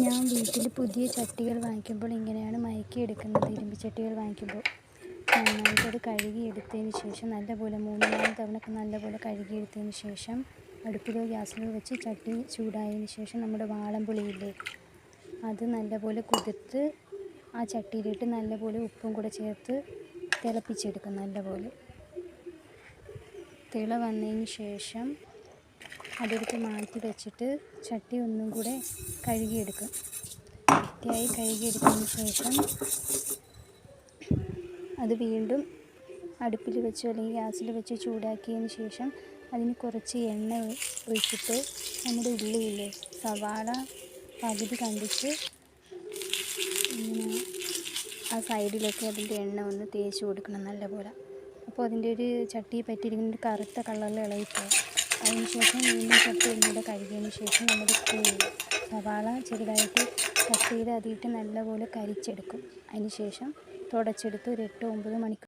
ഞാൻ വീട്ടിൽ പുതിയ ചട്ടികൾ വാങ്ങിക്കുമ്പോൾ ഇങ്ങനെയാണ് മയക്കിയെടുക്കുന്നത്. ഇരുമ്പ് ചട്ടികൾ വാങ്ങിക്കുമ്പോൾ നന്നായിട്ടത് കഴുകിയെടുത്തതിന് ശേഷം നല്ലപോലെ 3-4 തവണ നല്ലപോലെ കഴുകിയെടുത്തതിന് ശേഷം അടുപ്പിലോ ഗ്യാസിലോ വെച്ച് ചട്ടി ചൂടായതിന് ശേഷം നമ്മുടെ വാളംപുളിയില്ലേ, അത് നല്ലപോലെ കുതിർത്ത് ആ ചട്ടിയിലിട്ട് നല്ലപോലെ ഉപ്പും കൂടെ ചേർത്ത് തിളപ്പിച്ചെടുക്കും. നല്ലപോലെ തിള വന്നതിന് ശേഷം അതെടുത്ത് മാറ്റി വെച്ചിട്ട് ചട്ടി ഒന്നും കൂടെ കഴുകിയെടുക്കും. വൃത്തിയായി കഴുകിയെടുത്തതിന് ശേഷം അത് വീണ്ടും അടുപ്പിൽ വെച്ച് അല്ലെങ്കിൽ ഗ്യാസിൽ വെച്ച് ചൂടാക്കിയതിന് ശേഷം അതിന് കുറച്ച് എണ്ണ ഒഴിച്ചിട്ട് നമ്മുടെ ഉള്ളിയില്ലേ, സവാള പകുതി കണ്ടിച്ച് ഇങ്ങനെ ആ സൈഡിലൊക്കെ അതിൻ്റെ എണ്ണ ഒന്ന് തേച്ച് കൊടുക്കണം നല്ലപോലെ. അപ്പോൾ അതിൻ്റെ ഒരു ചട്ടി പറ്റിയിരിക്കുന്ന ഒരു കറുത്ത കളറിൽ ഇളകിപ്പോകും. അതിന് ശേഷം വീണ്ടും ചട്ടി ഒന്നുകൂടെ കഴുകിയതിന് ശേഷം നമ്മുടെ സവാള ചെറുതായിട്ട് കട്ട് ചെയ്ത് അതിട്ട് നല്ലപോലെ കരിച്ചെടുക്കും. അതിന് ശേഷം തുടച്ചെടുത്ത് ഒരു 8-9 മണിക്കൂർ